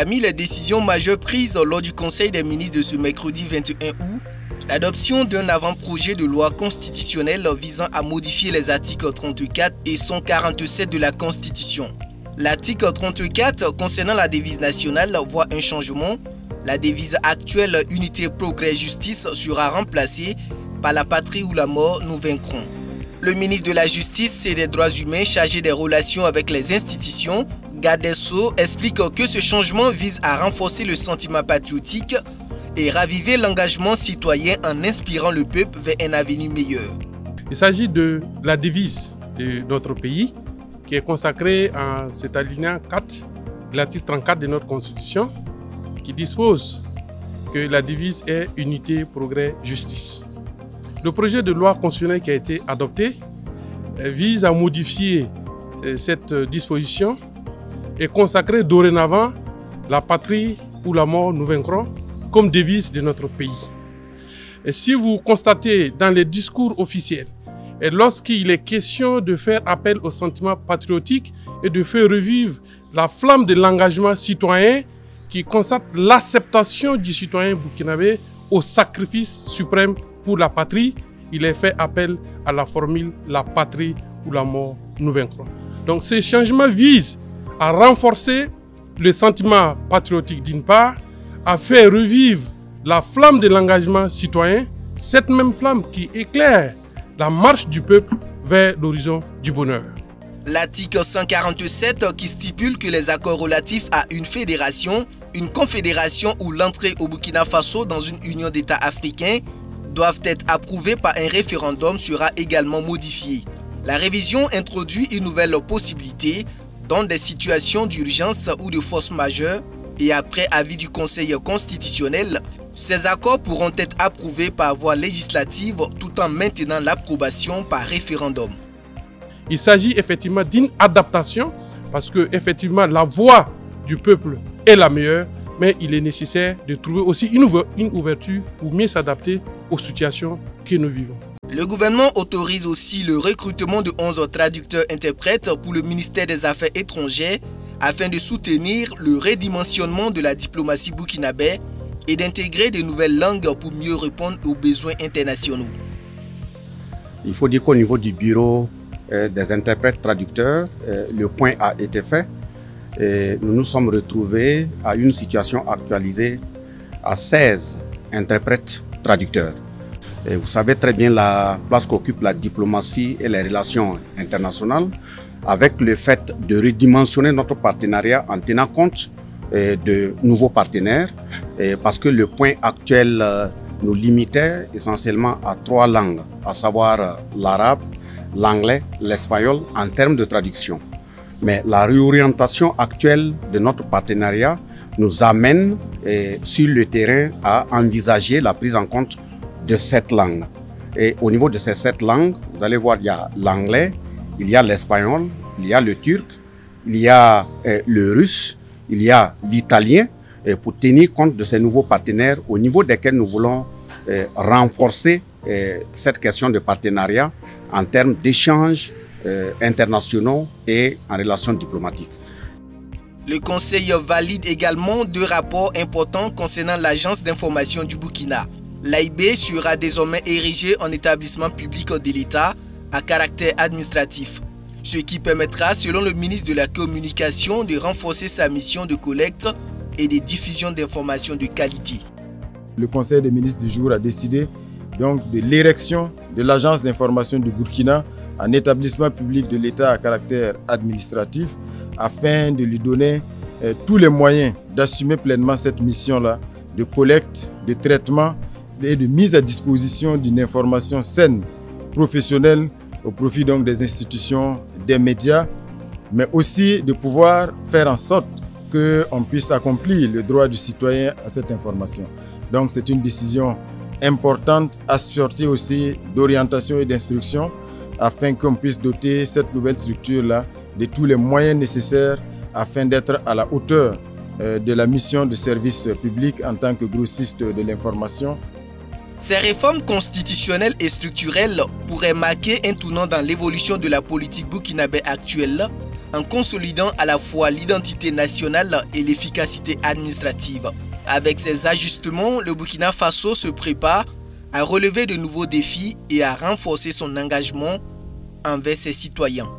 Parmi les décisions majeures prises lors du Conseil des ministres de ce mercredi 21 août, l'adoption d'un avant-projet de loi constitutionnelle visant à modifier les articles 34 et 147 de la Constitution. L'article 34 concernant la devise nationale voit un changement. La devise actuelle Unité, Progrès, Justice sera remplacée par la patrie ou la mort, nous vaincrons. Le ministre de la Justice et des Droits humains chargé des relations avec les institutions, Garde des Sceaux, explique que ce changement vise à renforcer le sentiment patriotique et raviver l'engagement citoyen en inspirant le peuple vers un avenir meilleur. Il s'agit de la devise de notre pays qui est consacrée en cet alinéa 4 de l'article 34 de notre Constitution qui dispose que la devise est Unité, Progrès, Justice. Le projet de loi constitutionnelle qui a été adopté vise à modifier cette disposition et consacrer dorénavant la patrie ou la mort, nous vaincrons, comme devise de notre pays. Et si vous constatez dans les discours officiels, et lorsqu'il est question de faire appel au sentiment patriotique et de faire revivre la flamme de l'engagement citoyen qui constate l'acceptation du citoyen burkinabé au sacrifice suprême pour la patrie, il est fait appel à la formule « la patrie ou la mort, nous vaincrons ». Donc ces changements visent à renforcer le sentiment patriotique d'une part, à faire revivre la flamme de l'engagement citoyen, cette même flamme qui éclaire la marche du peuple vers l'horizon du bonheur. L'article 147 qui stipule que les accords relatifs à une fédération, une confédération ou l'entrée au Burkina Faso dans une union d'États africains doivent être approuvés par un référendum sera également modifié. La révision introduit une nouvelle possibilité dans des situations d'urgence ou de force majeure et après avis du Conseil constitutionnel, ces accords pourront être approuvés par voie législative tout en maintenant l'approbation par référendum. Il s'agit effectivement d'une adaptation parce que effectivement la voix du peuple est la meilleure, mais il est nécessaire de trouver aussi une ouverture pour mieux s'adapter aux situations que nous vivons. Le gouvernement autorise aussi le recrutement de 11 traducteurs-interprètes pour le ministère des Affaires étrangères afin de soutenir le redimensionnement de la diplomatie burkinabé et d'intégrer de nouvelles langues pour mieux répondre aux besoins internationaux. Il faut dire qu'au niveau du bureau des interprètes traducteurs, le point a été fait. Et nous nous sommes retrouvés à une situation actualisée à 16 interprètes traducteurs. Et vous savez très bien la place qu'occupe la diplomatie et les relations internationales avec le fait de redimensionner notre partenariat en tenant compte de nouveaux partenaires parce que le point actuel nous limitait essentiellement à 3 langues, à savoir l'arabe, l'anglais, l'espagnol en termes de traduction. Mais la réorientation actuelle de notre partenariat nous amène sur le terrain à envisager la prise en compte de 7 langues. Et au niveau de ces 7 langues, vous allez voir, il y a l'anglais, il y a l'espagnol, il y a le turc, il y a le russe, il y a l'italien, pour tenir compte de ces nouveaux partenaires au niveau desquels nous voulons renforcer cette question de partenariat en termes d'échanges internationaux et en relations diplomatiques. Le Conseil valide également 2 rapports importants concernant l'Agence d'information du Burkina. L'AIB sera désormais érigée en établissement public de l'État à caractère administratif, ce qui permettra, selon le ministre de la Communication, de renforcer sa mission de collecte et de diffusion d'informations de qualité. Le Conseil des ministres du jour a décidé donc de l'érection de l'Agence d'information du Burkina en établissement public de l'État à caractère administratif afin de lui donner tous les moyens d'assumer pleinement cette mission-là de collecte, de traitement et de mise à disposition d'une information saine, professionnelle, au profit donc des institutions, des médias, mais aussi de pouvoir faire en sorte qu'on puisse accomplir le droit du citoyen à cette information. Donc c'est une décision importante, assortie aussi d'orientation et d'instruction, afin qu'on puisse doter cette nouvelle structure-là de tous les moyens nécessaires afin d'être à la hauteur de la mission de service public en tant que grossiste de l'information. Ces réformes constitutionnelles et structurelles pourraient marquer un tournant dans l'évolution de la politique burkinabé actuelle en consolidant à la fois l'identité nationale et l'efficacité administrative. Avec ces ajustements, le Burkina Faso se prépare à relever de nouveaux défis et à renforcer son engagement envers ses citoyens.